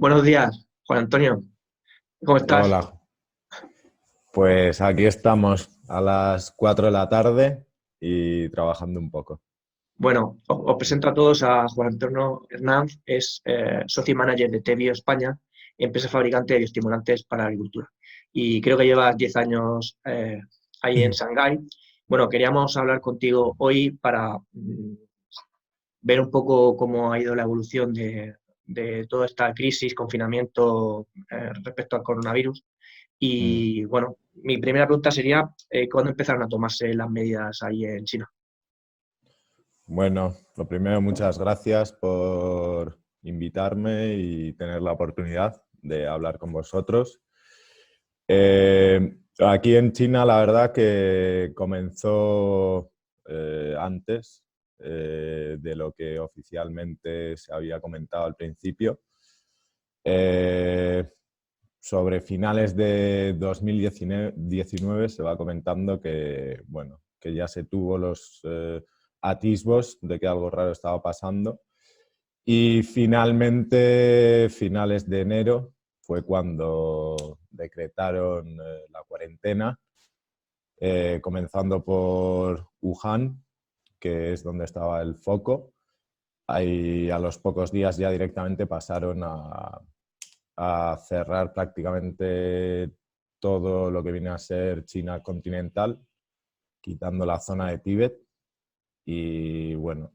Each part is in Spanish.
Buenos días, Juan Antonio. ¿Cómo estás? Hola, pues aquí estamos a las 4 de la tarde y trabajando un poco. Bueno, os presento a todos a Juan Antonio Hernández, es socio y manager de Tevio España, empresa fabricante de bioestimulantes para la agricultura. Y creo que llevas 10 años ahí en Shanghái. Bueno, queríamos hablar contigo hoy para ver un poco cómo ha ido la evolución de toda esta crisis, confinamiento respecto al coronavirus. Mm. Y bueno, mi primera pregunta sería, ¿cuándo empezaron a tomarse las medidas ahí en China? Bueno, lo primero, muchas gracias por invitarme y tener la oportunidad de hablar con vosotros. Aquí en China, la verdad que comenzó antes de lo que oficialmente se había comentado al principio. Eh, Sobre finales de 2019 se va comentando que, bueno, que ya se tuvo los atisbos de que algo raro estaba pasando y finalmente, finales de enero, fue cuando decretaron la cuarentena, comenzando por Wuhan, que es donde estaba el foco. Ahí a los pocos días ya directamente pasaron a cerrar prácticamente todo lo que viene a ser China continental, quitando la zona de Tíbet. Y bueno,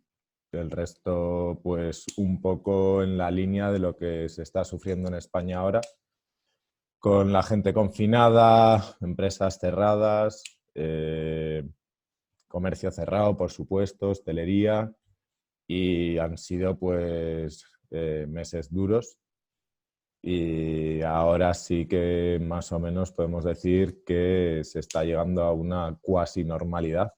el resto pues un poco en la línea de lo que se está sufriendo en España ahora, con la gente confinada, empresas cerradas, comercio cerrado, por supuesto, hostelería, y han sido pues meses duros. Y ahora sí que más o menos podemos decir que se está llegando a una cuasi normalidad.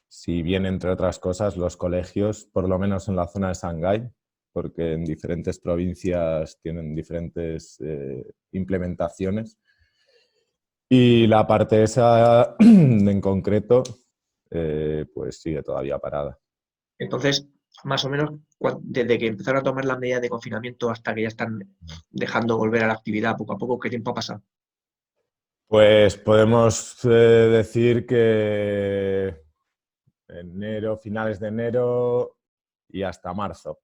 Si bien, entre otras cosas, los colegios, por lo menos en la zona de Shanghái, porque en diferentes provincias tienen diferentes implementaciones, y la parte esa en concreto, pues sigue todavía parada. Entonces, más o menos, desde que empezaron a tomar las medidas de confinamiento hasta que ya están dejando volver a la actividad poco a poco, ¿qué tiempo ha pasado? Pues podemos decir que enero, finales de enero y hasta marzo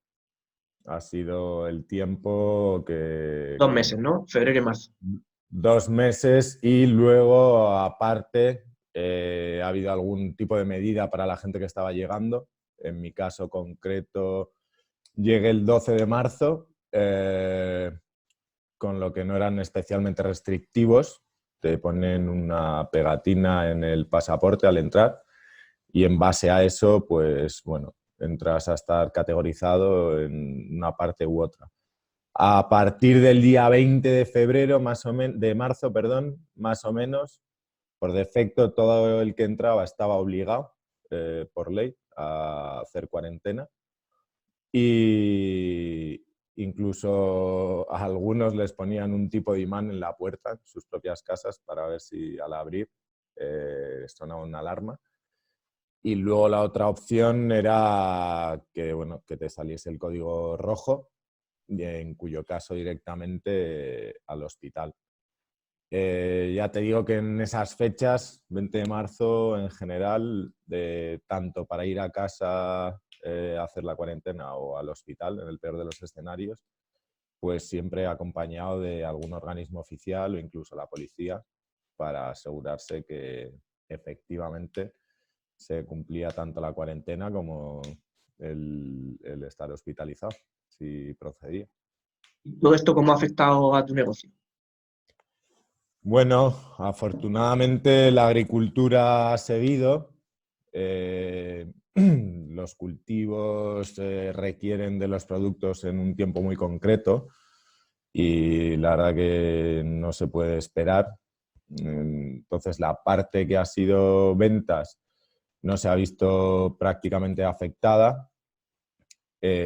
ha sido el tiempo Dos que meses, bueno, ¿no? Febrero y marzo. 2 meses, y luego aparte ha habido algún tipo de medida para la gente que estaba llegando. En mi caso concreto llegué el 12 de marzo, con lo que no eran especialmente restrictivos. Te ponen una pegatina en el pasaporte al entrar y en base a eso, pues bueno, entras a estar categorizado en una parte u otra. A partir del día 20 de febrero, más o menos, de marzo, perdón, más o menos, por defecto todo el que entraba estaba obligado por ley a hacer cuarentena, y incluso a algunos les ponían un tipo de imán en la puerta en sus propias casas para ver si al abrir sonaba una alarma. Y luego la otra opción era que, bueno, que te saliese el código rojo, en cuyo caso directamente al hospital. Ya te digo que en esas fechas, 20 de marzo en general, tanto para ir a casa a hacer la cuarentena o al hospital, en el peor de los escenarios, pues siempre acompañado de algún organismo oficial o incluso la policía para asegurarse que efectivamente se cumplía tanto la cuarentena como el estar hospitalizado, si procedía. ¿Todo esto cómo ha afectado a tu negocio? Bueno, afortunadamente la agricultura ha seguido. Los cultivos requieren de los productos en un tiempo muy concreto y la verdad que no se puede esperar. Entonces, la parte que ha sido ventas no se ha visto prácticamente afectada.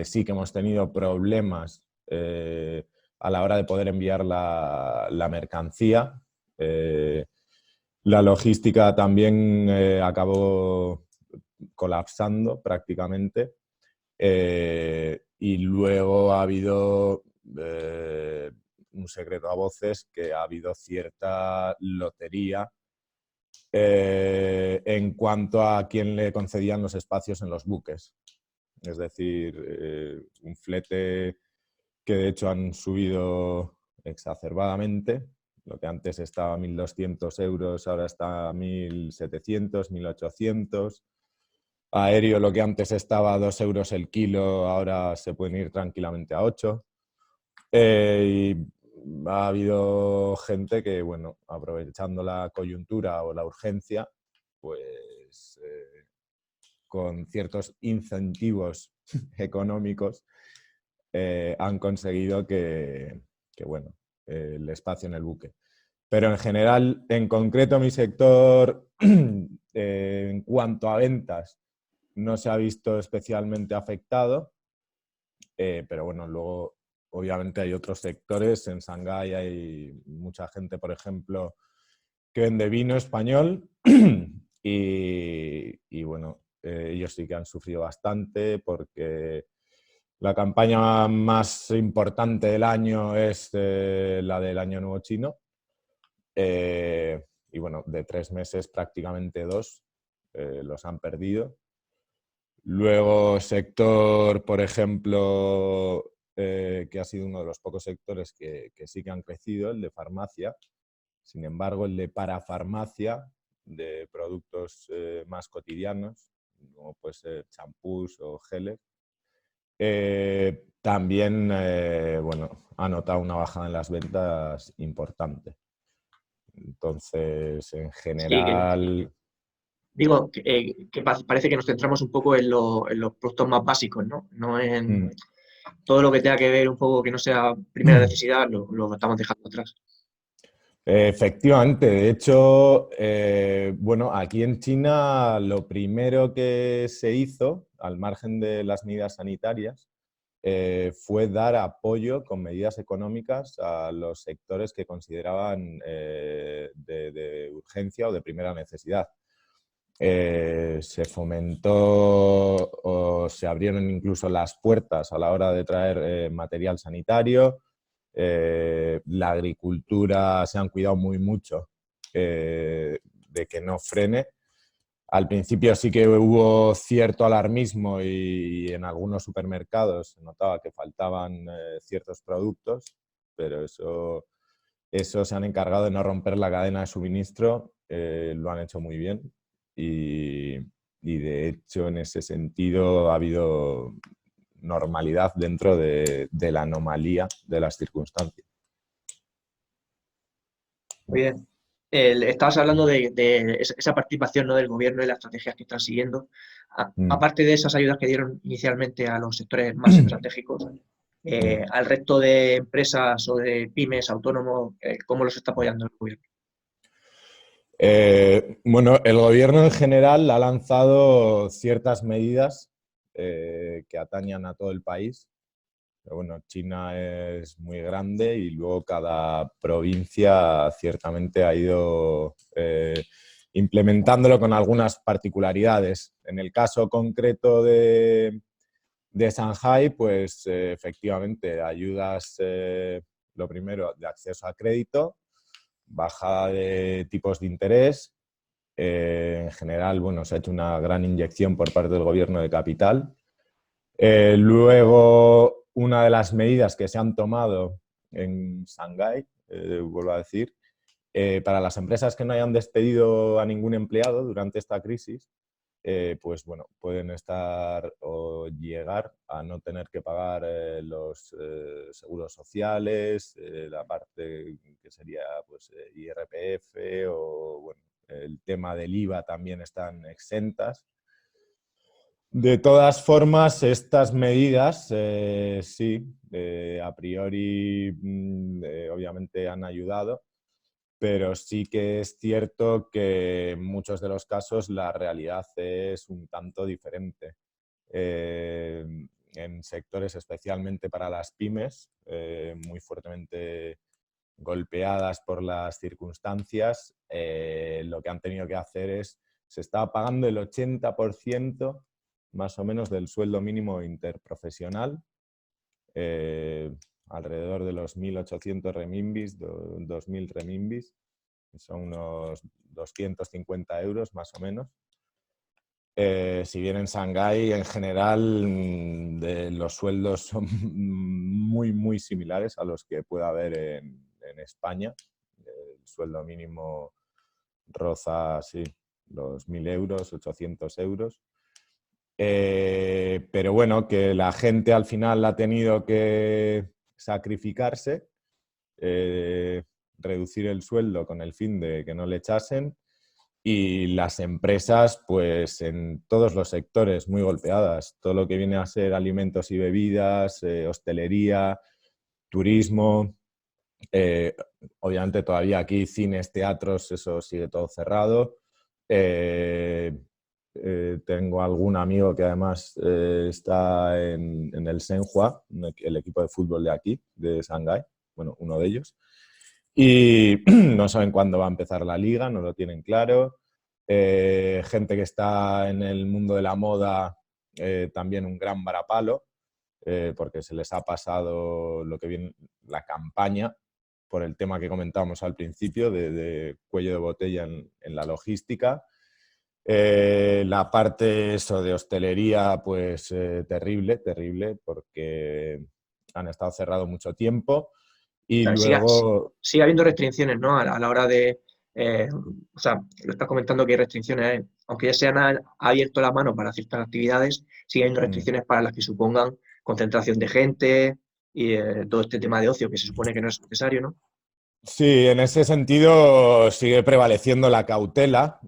Sí que hemos tenido problemas a la hora de poder enviar la mercancía. Eh, la logística también acabó colapsando prácticamente. Y luego ha habido un secreto a voces que ha habido cierta lotería en cuanto a quién le concedían los espacios en los buques. Es decir, un flete que de hecho han subido exacerbadamente. Lo que antes estaba a 1.200 euros, ahora está a 1.700, 1.800. Aéreo, lo que antes estaba a 2 euros el kilo, ahora se pueden ir tranquilamente a 8. Y ha habido gente que, bueno, aprovechando la coyuntura o la urgencia, pues con ciertos incentivos económicos han conseguido que, bueno, el espacio en el buque. Pero en general, en concreto mi sector, en cuanto a ventas, no se ha visto especialmente afectado, pero bueno, luego obviamente hay otros sectores. En Shanghái hay mucha gente, por ejemplo, que vende vino español y bueno, ellos sí que han sufrido bastante porque la campaña más importante del año es la del Año Nuevo Chino. Y bueno, de 3 meses prácticamente 2 los han perdido. Luego, sector, por ejemplo, que ha sido uno de los pocos sectores que sí que han crecido, el de farmacia. Sin embargo, el de parafarmacia, de productos más cotidianos, como puede ser champús o geles, también bueno, ha notado una bajada en las ventas importante. Entonces, en Sí, general... digo que parece que nos centramos un poco en los productos más básicos, ¿no? No en Mm. todo lo que tenga que ver un poco que no sea primera necesidad, lo estamos dejando atrás. Efectivamente, de hecho, bueno, aquí en China lo primero que se hizo, al margen de las medidas sanitarias, fue dar apoyo con medidas económicas a los sectores que consideraban de urgencia o de primera necesidad. Se fomentó o se abrieron incluso las puertas a la hora de traer material sanitario. La agricultura se han cuidado muy mucho de que no frene. Al principio sí que hubo cierto alarmismo y en algunos supermercados se notaba que faltaban ciertos productos, pero eso se han encargado de no romper la cadena de suministro, lo han hecho muy bien y, y de hecho en ese sentido ha habido normalidad dentro de la anomalía de las circunstancias. Muy bien. Estabas hablando de esa participación, ¿no?, del gobierno y las estrategias que están siguiendo. Mm. Aparte de esas ayudas que dieron inicialmente a los sectores más estratégicos, Mm. al resto de empresas o de pymes, autónomos, ¿cómo los está apoyando el gobierno? Bueno, el gobierno en general ha lanzado ciertas medidas que atañan a todo el país. Pero bueno, China es muy grande y luego cada provincia ciertamente ha ido implementándolo con algunas particularidades. En el caso concreto de Shanghái, pues efectivamente ayudas, lo primero, de acceso a crédito, bajada de tipos de interés. En general, bueno, se ha hecho una gran inyección por parte del gobierno de capital. Luego, una de las medidas que se han tomado en Shanghái, vuelvo a decir, para las empresas que no hayan despedido a ningún empleado durante esta crisis, pues bueno, pueden estar o llegar a no tener que pagar los seguros sociales, la parte que sería pues, IRPF o bueno, el tema del IVA también están exentas. De todas formas, estas medidas sí, a priori obviamente han ayudado, pero sí que es cierto que en muchos de los casos la realidad es un tanto diferente. Eh, en sectores especialmente para las pymes, muy fuertemente golpeadas por las circunstancias, lo que han tenido que hacer es, se está pagando el 80% más o menos del sueldo mínimo interprofesional. alrededor de los 1.800 renminbis, 2.000 renminbis, que son unos 250 euros más o menos. Si bien en Shanghái, en general, los sueldos son muy, muy similares a los que puede haber en España. El sueldo mínimo roza, sí, los 1.000 euros, 800 euros. Pero bueno, que la gente al final ha tenido que sacrificarse, reducir el sueldo con el fin de que no le echasen, y las empresas, pues en todos los sectores muy golpeadas, todo lo que viene a ser alimentos y bebidas, hostelería, turismo, obviamente todavía aquí cines, teatros, eso sigue todo cerrado. Tengo algún amigo que además está en el Shenhua, el equipo de fútbol de aquí, de Shanghái, bueno, uno de ellos, y no saben cuándo va a empezar la liga, no lo tienen claro. Gente que está en el mundo de la moda, también un gran varapalo, porque se les ha pasado lo que viene la campaña por el tema que comentábamos al principio de cuello de botella en la logística. La parte eso de hostelería, pues terrible, terrible, porque han estado cerrados mucho tiempo. Y Claro, luego... sigue habiendo restricciones, ¿no? A la hora de, o sea, lo estás comentando que hay restricciones, aunque ya se han abierto la mano para ciertas actividades, sigue habiendo restricciones para las que supongan concentración de gente y todo este tema de ocio que se supone que no es necesario, ¿no? Sí, en ese sentido sigue prevaleciendo la cautela.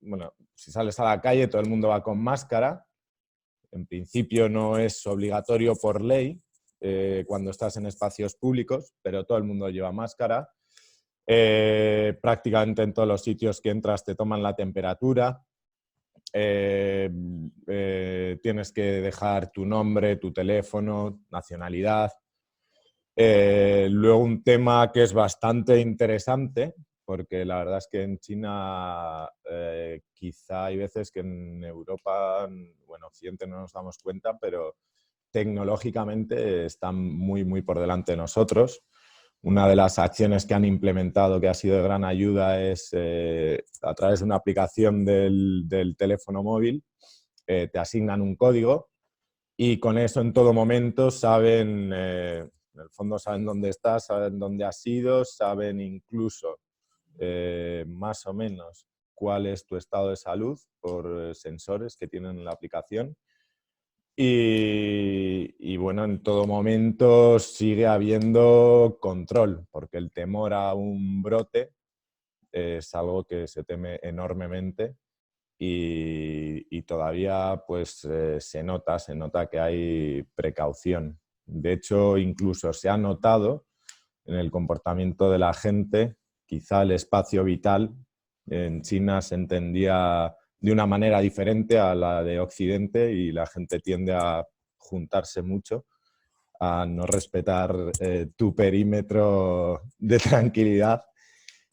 Bueno, si sales a la calle, todo el mundo va con máscara. En principio no es obligatorio por ley cuando estás en espacios públicos, pero todo el mundo lleva máscara. Prácticamente en todos los sitios que entras te toman la temperatura. Tienes que dejar tu nombre, tu teléfono, nacionalidad. Luego un tema que es bastante interesante, porque la verdad es que en China quizá hay veces que en Europa, bueno, Occidente no nos damos cuenta, pero tecnológicamente están muy, muy por delante de nosotros. Una de las acciones que han implementado que ha sido de gran ayuda es a través de una aplicación del teléfono móvil, te asignan un código y con eso en todo momento saben, en el fondo saben dónde estás, saben dónde has ido, saben incluso más o menos cuál es tu estado de salud por sensores que tienen en la aplicación. Y bueno, en todo momento sigue habiendo control, porque el temor a un brote es algo que se teme enormemente y todavía pues se nota que hay precaución. De hecho, incluso se ha notado en el comportamiento de la gente, quizá el espacio vital en China se entendía de una manera diferente a la de Occidente y la gente tiende a juntarse mucho, a no respetar tu perímetro de tranquilidad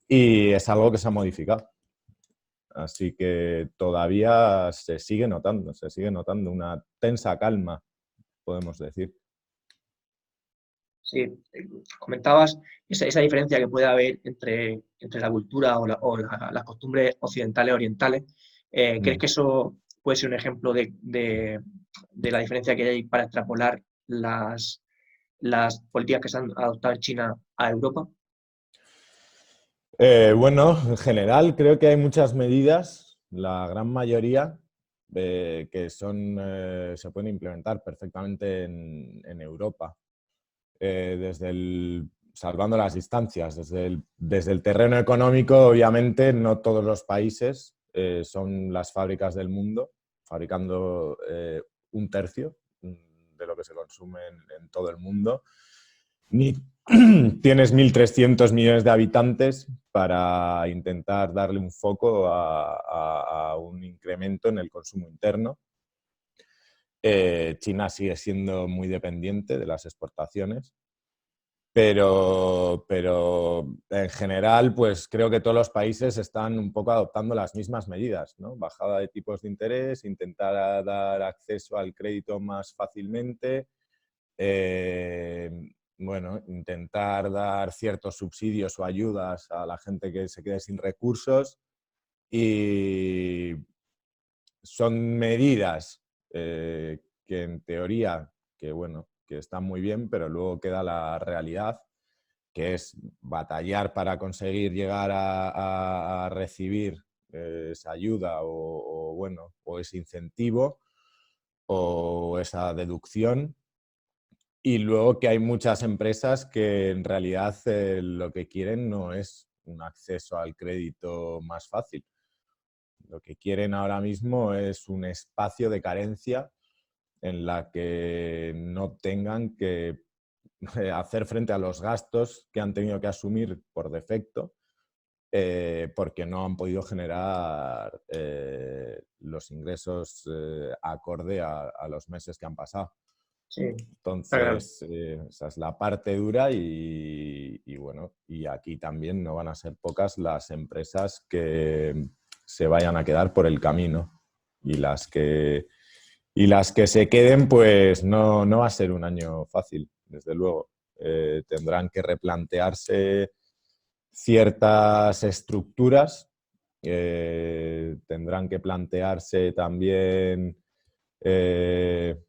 y es algo que se ha modificado. Así que todavía se sigue notando una tensa calma, podemos decir. Sí, comentabas esa diferencia que puede haber entre la cultura las costumbres occidentales orientales. ¿Crees Mm. que eso puede ser un ejemplo de la diferencia que hay para extrapolar las políticas que se han adoptado en China a Europa? Bueno, en general creo que hay muchas medidas, la gran mayoría, que se pueden implementar perfectamente en Europa. Salvando las distancias, desde el terreno económico, obviamente no todos los países son las fábricas del mundo, fabricando un tercio de lo que se consume en todo el mundo. Ni tienes 1.300 millones de habitantes para intentar darle un foco a un incremento en el consumo interno. China sigue siendo muy dependiente de las exportaciones, pero en general pues creo que todos los países están un poco adoptando las mismas medidas, ¿no? Bajada de tipos de interés, intentar dar acceso al crédito más fácilmente, bueno, intentar dar ciertos subsidios o ayudas a la gente que se quede sin recursos, y son medidas que en teoría, que bueno, que están muy bien, pero luego queda la realidad, que es batallar para conseguir llegar a recibir esa ayuda bueno, o ese incentivo o esa deducción. Y luego que hay muchas empresas que en realidad lo que quieren no es un acceso al crédito más fácil. Lo que quieren ahora mismo es un espacio de carencia en la que no tengan que hacer frente a los gastos que han tenido que asumir por defecto, porque no han podido generar los ingresos acorde a los meses que han pasado. Sí, está claro. Entonces, esa es la parte dura y bueno, y aquí también no van a ser pocas las empresas que se vayan a quedar por el camino, y las que se queden, pues no va a ser un año fácil, desde luego. Tendrán que replantearse ciertas estructuras, tendrán que plantearse también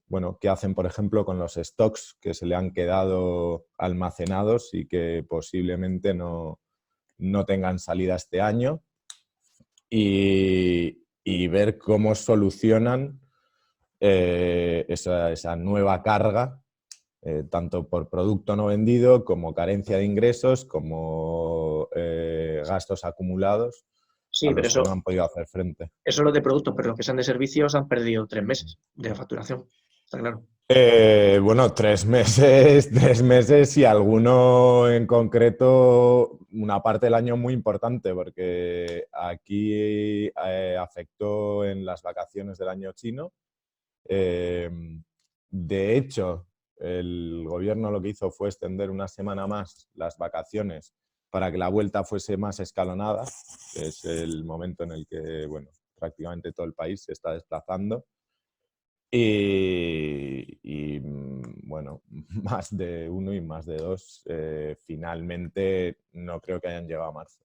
bueno, qué hacen, por ejemplo, con los stocks que se le han quedado almacenados y que posiblemente no tengan salida este año, y ver cómo solucionan esa nueva carga, tanto por producto no vendido, como carencia de ingresos, como gastos acumulados a Sí, pero los que no han podido hacer frente. eso es lo de productos, pero los que sean de servicios han perdido 3 meses de facturación. Está claro. Bueno, 3 meses, 3 meses, y alguno en concreto, una parte del año muy importante, porque aquí afectó en las vacaciones del año chino. Eh, de hecho, el gobierno lo que hizo fue extender una semana más las vacaciones para que la vuelta fuese más escalonada, que es el momento en el que, bueno, prácticamente todo el país se está desplazando. Bueno, más de uno y más de dos finalmente no creo que hayan llegado a marzo.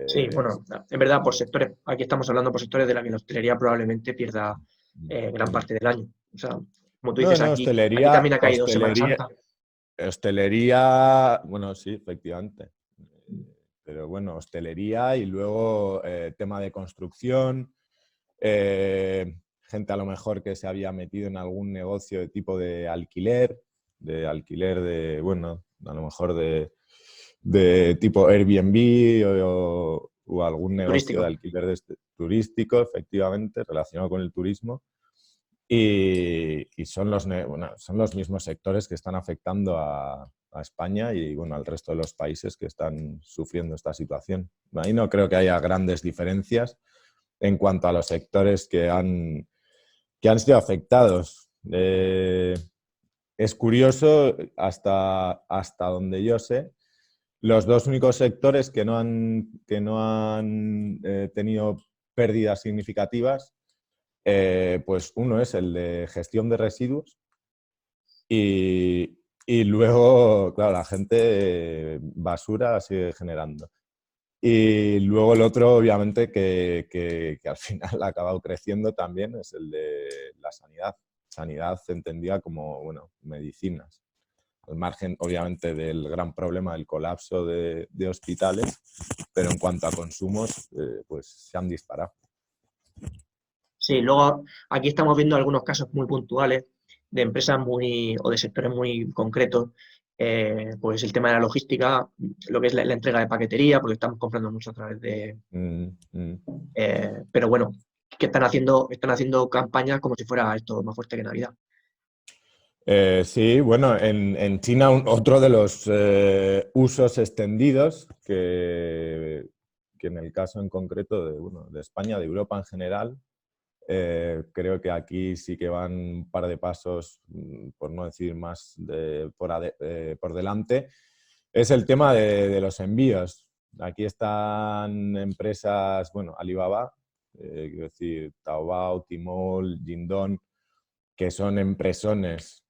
Sí, bueno, en verdad, por sectores, aquí estamos hablando por sectores de la que la hostelería probablemente pierda gran parte del año. O sea, como tú No, dices, no, aquí también ha caído Semana Santa. hostelería, bueno, sí, efectivamente. Pero bueno, hostelería, y luego tema de construcción, gente a lo mejor que se había metido en algún negocio de tipo de alquiler bueno, a lo mejor de tipo Airbnb o algún negocio de Turístico. alquiler turístico, efectivamente, relacionado con el turismo. Y son son los mismos sectores que están afectando a España y bueno, al resto de los países que están sufriendo esta situación. Ahí no creo que haya grandes diferencias en cuanto a los sectores que han sido afectados. Es curioso, hasta donde yo sé, los dos únicos sectores que no han tenido pérdidas significativas, pues uno es el de gestión de residuos, y luego, claro, la gente basura sigue generando. Y luego el otro, obviamente, que al final ha acabado creciendo también, es el de la sanidad. Sanidad entendida como, bueno, medicinas. Al margen, obviamente, del gran problema del colapso de hospitales, pero en cuanto a consumos, pues se han disparado. Sí, luego aquí estamos viendo algunos casos muy puntuales de empresas o de sectores muy concretos. Pues el tema de la logística, lo que es la entrega de paquetería, porque estamos comprando mucho a través de. Mm, mm. Pero bueno, que están haciendo campañas como si fuera esto más fuerte que Navidad. Sí, bueno, en China otro de los usos extendidos que en el caso en concreto de España, de Europa en general, creo que aquí sí que van un par de pasos, por no decir más, por delante, es el tema de los envíos. Aquí están empresas, bueno, Alibaba, quiero decir, Taobao, Tmall, Jingdong, que son empresones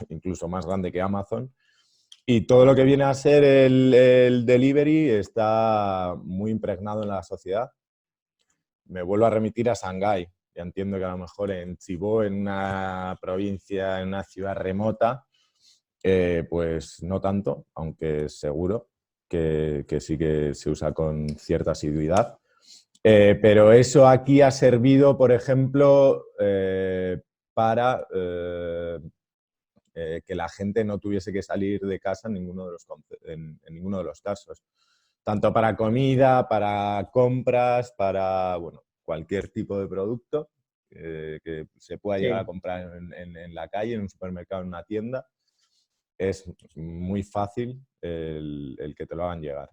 incluso más grande que Amazon. Y todo lo que viene a ser el delivery está muy impregnado en la sociedad. Me vuelvo a remitir a Shanghái. Ya entiendo que a lo mejor en Chibó, en una provincia, en una ciudad remota, pues no tanto, aunque seguro que sí que se usa con cierta asiduidad. Pero eso aquí ha servido, por ejemplo, para que la gente no tuviese que salir de casa en ninguno de los casos. Tanto para comida, para compras, para bueno, cualquier tipo de producto que se pueda llegar a Sí. comprar en la calle, en un supermercado, en una tienda, es muy fácil el que te lo hagan llegar.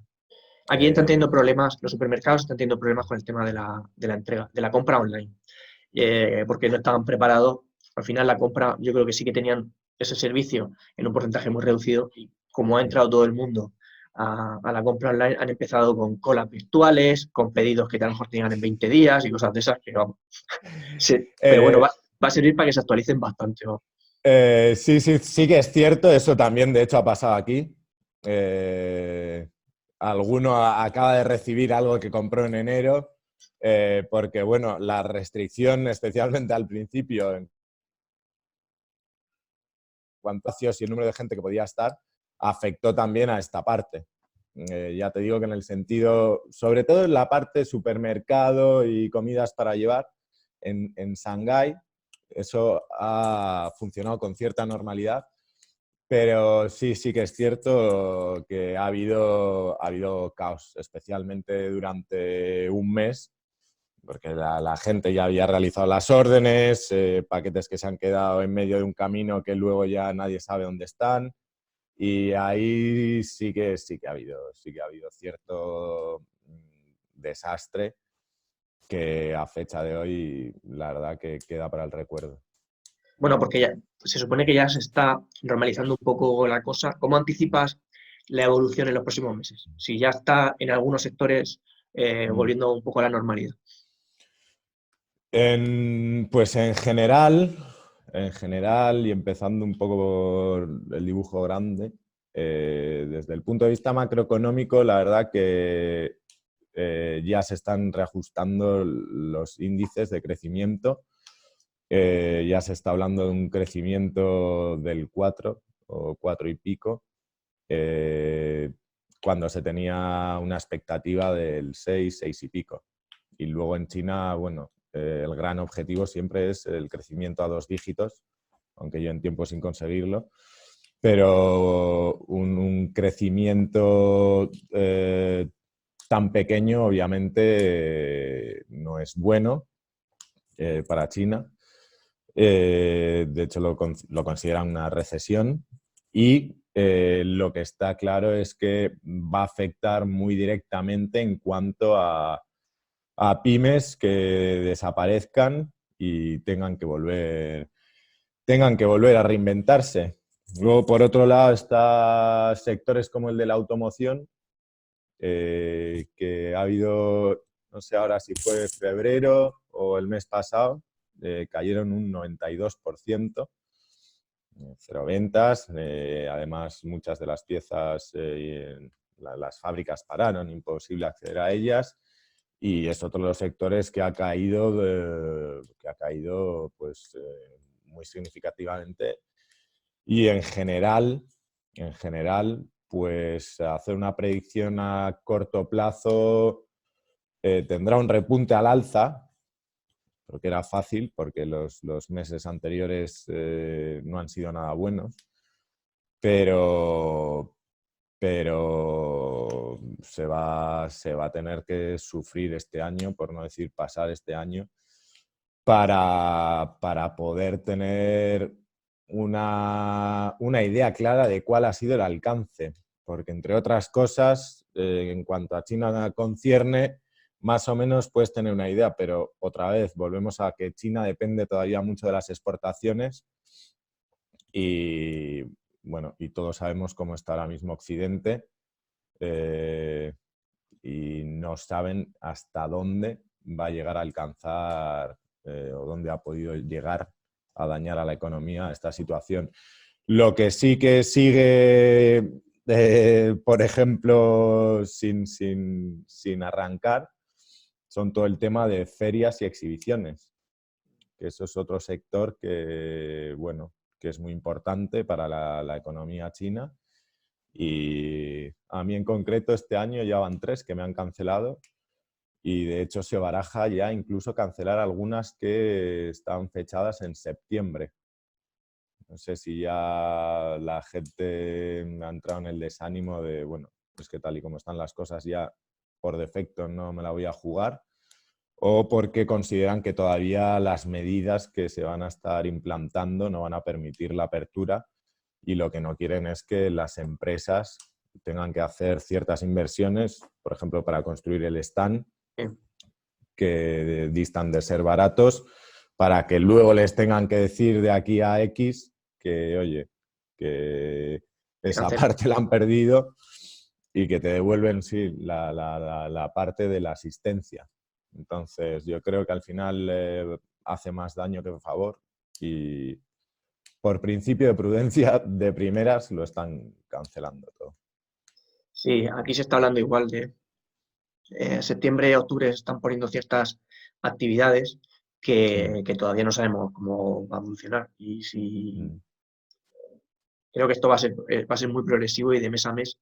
Aquí están teniendo problemas, los supermercados están teniendo problemas con el tema de la entrega, de la compra online, porque no estaban preparados. Al final la compra, yo creo que sí que tenían ese servicio en un porcentaje muy reducido y como ha entrado todo el mundo a la compra online, han empezado con colas virtuales, con pedidos que a lo mejor tenían en 20 días y cosas de esas, que vamos. Sí, pero bueno, Eh, va a servir para que se actualicen bastante, ¿no? sí que es cierto, eso también de hecho ha pasado aquí. Alguno acaba de recibir algo que compró en enero, porque bueno, la restricción, especialmente al principio, en cuanto a precios y el número de gente que podía estar, afectó también a esta parte. Ya te digo que en el sentido, sobre todo en la parte supermercado y comidas para llevar, en Shanghái, eso ha funcionado con cierta normalidad, pero sí que es cierto que ha habido caos, especialmente durante un mes, porque la gente ya había realizado las órdenes, paquetes que se han quedado en medio de un camino que luego ya nadie sabe dónde están. Y ahí sí que ha habido cierto desastre que a fecha de hoy, la verdad, que queda para el recuerdo. Bueno, porque ya se supone que ya se está normalizando un poco la cosa. ¿Cómo anticipas la evolución en los próximos meses? Si ya está en algunos sectores Mm. volviendo un poco a la normalidad. Pues en general, y empezando un poco por el dibujo grande, desde el punto de vista macroeconómico, la verdad que ya se están reajustando los índices de crecimiento. Ya se está hablando de un crecimiento del 4 o 4 y pico, eh, cuando se tenía una expectativa del 6, 6 y pico. Y luego en China, bueno, el gran objetivo siempre es el crecimiento a 2 dígitos, aunque yo en tiempo sin conseguirlo. Pero un crecimiento tan pequeño, obviamente, no es bueno para China. De hecho, lo consideran una recesión. Y lo que está claro es que va a afectar muy directamente en cuanto a pymes que desaparezcan y tengan que volver a reinventarse. Luego, por otro lado, está sectores como el de la automoción, que ha habido, no sé ahora si fue febrero o el mes pasado, cayeron un 92%, cero ventas. Además, muchas de las piezas, las fábricas pararon, imposible acceder a ellas. Y es otro de los sectores que ha caído, pues, muy significativamente. Y en general, pues hacer una predicción a corto plazo tendrá un repunte al alza, porque era fácil, porque los meses anteriores no han sido nada buenos, pero, pero se va a tener que sufrir este año, por no decir pasar este año, para poder tener una idea clara de cuál ha sido el alcance. Porque, entre otras cosas, en cuanto a China concierne, más o menos puedes tener una idea, pero otra vez volvemos a que China depende todavía mucho de las exportaciones y, bueno, y todos sabemos cómo está ahora mismo Occidente, y no saben hasta dónde va a llegar a alcanzar o dónde ha podido llegar a dañar a la economía esta situación. Lo que sí que sigue, por ejemplo, sin arrancar, son todo el tema de ferias y exhibiciones, que eso es otro sector que, bueno, que es muy importante para la economía china. Y a mí en concreto este año ya van 3 que me han cancelado y de hecho se baraja ya incluso cancelar algunas que están fechadas en septiembre. No sé si ya la gente ha entrado en el desánimo de, bueno, es que tal y como están las cosas ya por defecto no me la voy a jugar, o porque consideran que todavía las medidas que se van a estar implantando no van a permitir la apertura y lo que no quieren es que las empresas tengan que hacer ciertas inversiones, por ejemplo, para construir el stand, que distan de ser baratos, para que luego les tengan que decir de aquí a X que, oye, que esa parte la han perdido y que te devuelven, sí, la parte de la asistencia. Entonces, yo creo que al final hace más daño que favor y por principio de prudencia, de primeras lo están cancelando todo. Sí, aquí se está hablando igual de septiembre, octubre se están poniendo ciertas actividades que todavía no sabemos cómo va a funcionar. Y si creo que esto va a ser muy progresivo y de mes a mes.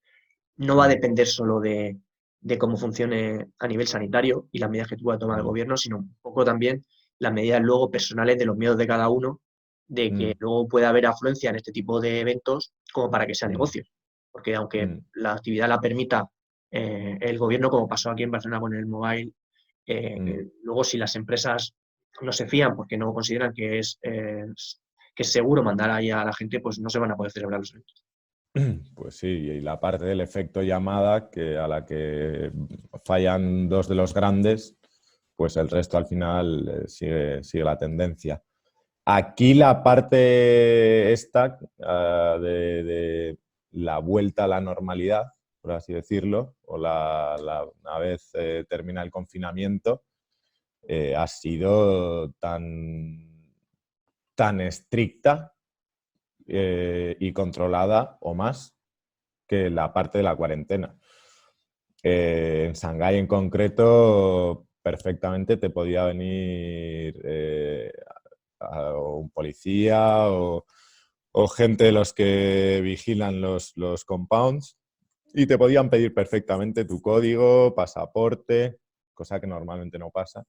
No va a depender solo de cómo funcione a nivel sanitario y las medidas que pueda tomar el gobierno, sino un poco también las medidas luego personales de los miedos de cada uno, de que luego pueda haber afluencia en este tipo de eventos como para que sea negocio. Porque aunque la actividad la permita el gobierno, como pasó aquí en Barcelona con el mobile, luego si las empresas no se fían porque no consideran que es seguro mandar ahí a la gente, pues no se van a poder celebrar los eventos. Pues sí, y la parte del efecto llamada, que a la que fallan 2 de los grandes, pues el resto al final sigue la tendencia. Aquí la parte esta de la vuelta a la normalidad, por así decirlo, o una vez termina el confinamiento, ha sido tan estricta y controlada o más que la parte de la cuarentena. En Shanghái en concreto perfectamente te podía venir un policía o gente de los que vigilan los compounds y te podían pedir perfectamente tu código, pasaporte, cosa que normalmente no pasa.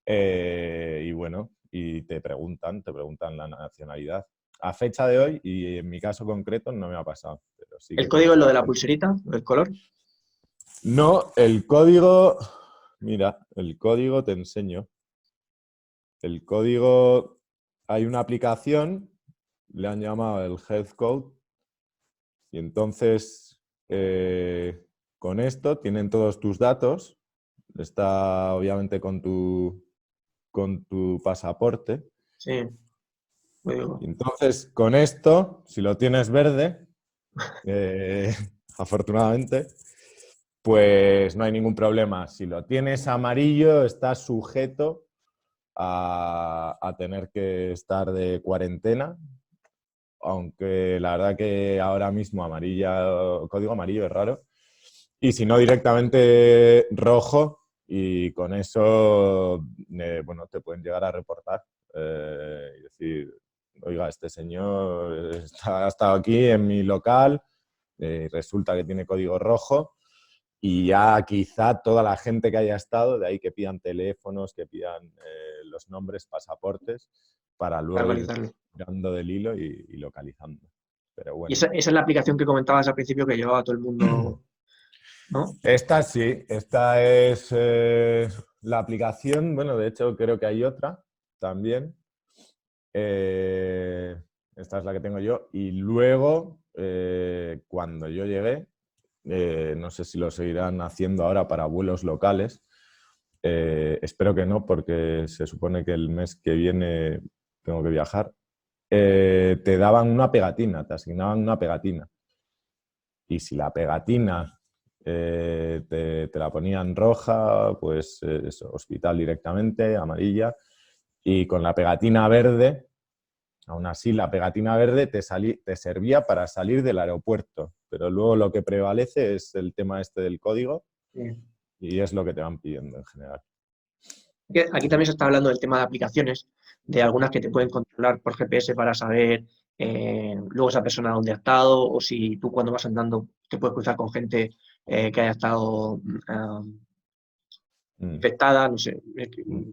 Y bueno, y te preguntan la nacionalidad. A fecha de hoy, y en mi caso concreto, no me ha pasado. Pero sí que ¿El código es lo de la gente... pulserita, el color? No, el código... Mira, el código te enseño. El código... Hay una aplicación, le han llamado el Health Code, y entonces con esto tienen todos tus datos. Está obviamente con tu pasaporte. Sí. Y entonces, con esto, si lo tienes verde, afortunadamente, pues no hay ningún problema. Si lo tienes amarillo, estás sujeto a tener que estar de cuarentena, aunque la verdad que ahora mismo código amarillo es raro. Y si no, directamente rojo, y con eso, bueno, te pueden llegar a reportar y decir, oiga, este señor ha estado aquí en mi local, resulta que tiene código rojo, y ya quizá toda la gente que haya estado, de ahí que pidan teléfonos, que pidan los nombres, pasaportes, para luego ir tirando del hilo y localizando. Pero bueno. Y esa es la aplicación que comentabas al principio que llevaba a todo el mundo, ¿no? Esta sí, esta es la aplicación. Bueno, de hecho creo que hay otra también. Esta es la que tengo yo. Y luego, cuando yo llegué, no sé si lo seguirán haciendo ahora para vuelos locales. Espero que no, porque se supone que el mes que viene tengo que viajar. Te daban una pegatina, te asignaban una pegatina. Y si la pegatina te la ponían roja, pues hospital directamente, amarilla. Y con la pegatina verde Aún así, la pegatina verde te servía para salir del aeropuerto, pero luego lo que prevalece es el tema este del código Sí. y es lo que te van pidiendo en general. Aquí también se está hablando del tema de aplicaciones, de algunas que te pueden controlar por GPS para saber luego esa persona dónde ha estado, o si tú cuando vas andando te puedes cruzar con gente que haya estado Mm, infectada, no sé. mm.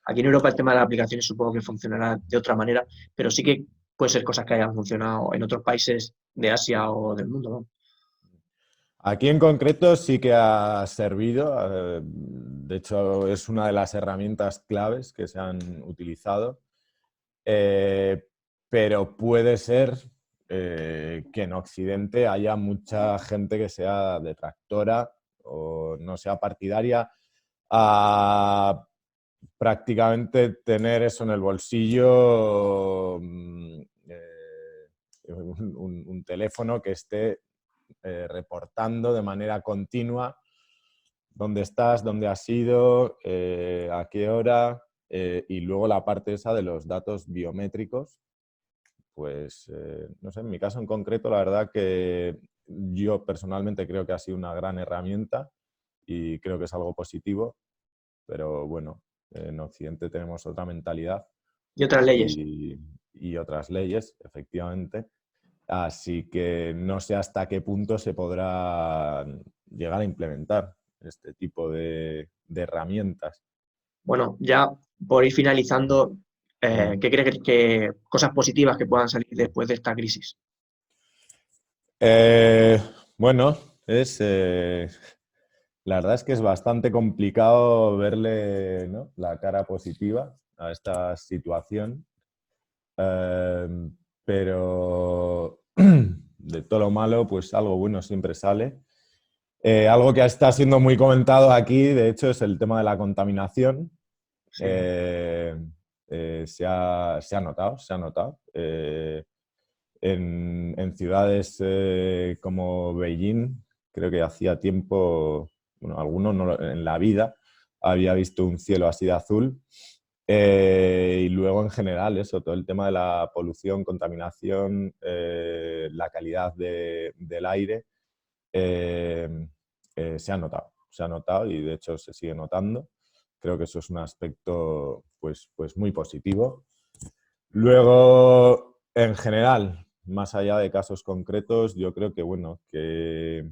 Aquí en Europa el tema de las aplicaciones supongo que funcionará de otra manera, pero sí que pueden ser cosas que hayan funcionado en otros países de Asia o del mundo, ¿no? Aquí en concreto sí que ha servido, de hecho es una de las herramientas claves que se han utilizado, eh, pero puede ser que en Occidente haya mucha gente que sea detractora o no sea partidaria a prácticamente tener eso en el bolsillo, un teléfono que esté reportando de manera continua dónde estás, dónde has ido, a qué hora, y luego la parte esa de los datos biométricos, pues no sé, en mi caso en concreto, la verdad que yo personalmente creo que ha sido una gran herramienta y creo que es algo positivo, pero bueno, en Occidente tenemos otra mentalidad Y otras leyes. y, y otras leyes, efectivamente. Así que no sé hasta qué punto se podrá llegar a implementar este tipo de herramientas. Bueno, ya por ir finalizando, Mm. ¿qué crees que cosas positivas que puedan salir después de esta crisis? Eh, bueno, la verdad es que es bastante complicado verle, ¿no?, la cara positiva a esta situación. Eh, pero de todo lo malo, pues algo bueno siempre sale. Algo que está siendo muy comentado aquí, de hecho, es el tema de la contaminación. Sí. Eh, se ha notado, se ha notado. En ciudades como Beijing, creo que hacía tiempo, bueno, algunos no, en la vida había visto un cielo así de azul. Y luego en general eso, todo el tema de la polución, contaminación, la calidad del aire, eh, se ha notado y de hecho se sigue notando. Creo que eso es un aspecto pues muy positivo. Luego, en general, más allá de casos concretos, yo creo que, bueno, que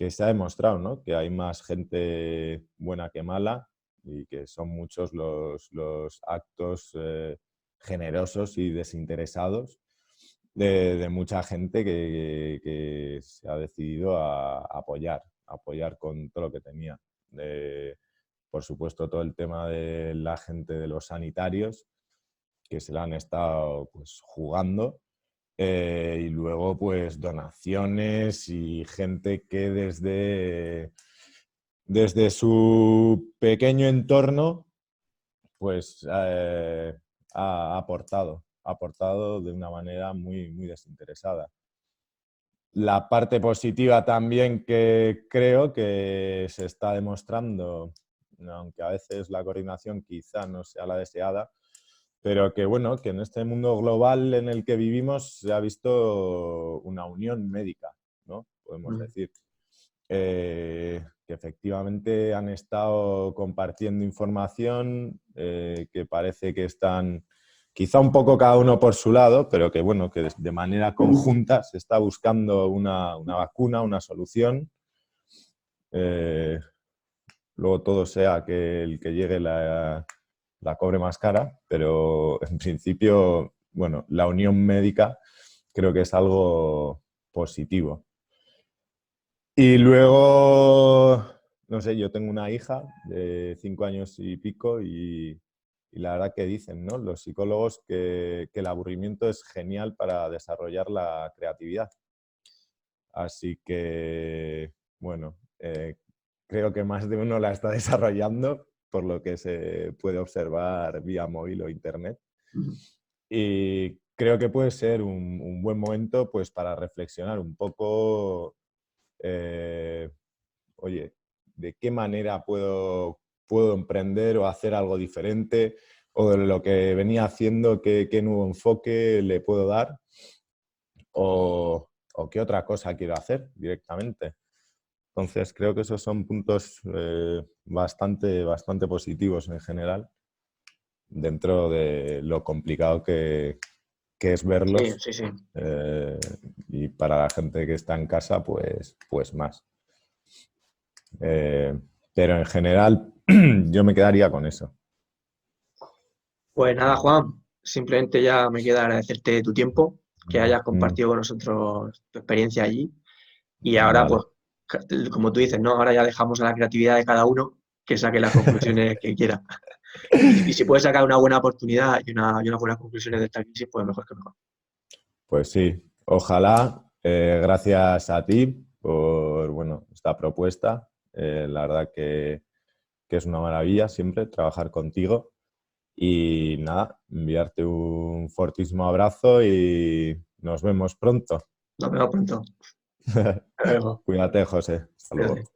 se ha demostrado, ¿no?, que hay más gente buena que mala y que son muchos los actos generosos y desinteresados de mucha gente que se ha decidido a apoyar con todo lo que tenía. Por supuesto, todo el tema de la gente de los sanitarios, que se la han estado pues jugando, y luego pues donaciones y gente que desde su pequeño entorno pues ha aportado de una manera muy desinteresada. La parte positiva también que creo que se está demostrando, aunque a veces la coordinación quizá no sea la deseada, pero que bueno, que en este mundo global en el que vivimos se ha visto una unión médica, ¿no?, podemos Mm. decir. Que efectivamente han estado compartiendo información, que parece que están quizá un poco cada uno por su lado, pero que bueno, que de manera conjunta se está buscando una vacuna, una solución. Eh, Luego todo sea que el que llegue la cobre más cara, pero en principio, bueno, la unión médica creo que es algo positivo. Y luego, no sé, yo tengo una hija de 5 años y pico y la verdad que dicen, ¿no?, los psicólogos que el aburrimiento es genial para desarrollar la creatividad. Así que, bueno, creo que más de uno la está desarrollando, por lo que se puede observar vía móvil o internet. Mm. Y creo que puede ser un buen momento pues, para reflexionar un poco, eh, oye, ¿de qué manera puedo emprender o hacer algo diferente? o de lo que venía haciendo, qué nuevo enfoque le puedo dar o qué otra cosa quiero hacer directamente. Entonces, creo que esos son puntos bastante positivos en general, dentro de lo complicado que es Sí, verlos. sí, sí. Y para la gente que está en casa, pues más. Pero en general, yo me quedaría con eso. Pues nada, Juan, simplemente ya me queda agradecerte tu tiempo, que hayas Mm, compartido con nosotros tu experiencia allí. Y ahora, pues, vale, como tú dices, ¿no? Ahora ya dejamos a la creatividad de cada uno que saque las conclusiones que quiera. Y si puedes sacar una buena oportunidad y unas buenas conclusiones de esta crisis, pues mejor que mejor. pues sí. Ojalá, gracias a ti por, bueno, esta propuesta. La verdad que es una maravilla siempre trabajar contigo. Y nada, enviarte un fortísimo abrazo y nos vemos pronto. Nos vemos pronto. Hasta luego. Cuídate, José. Hasta luego. Cuídate.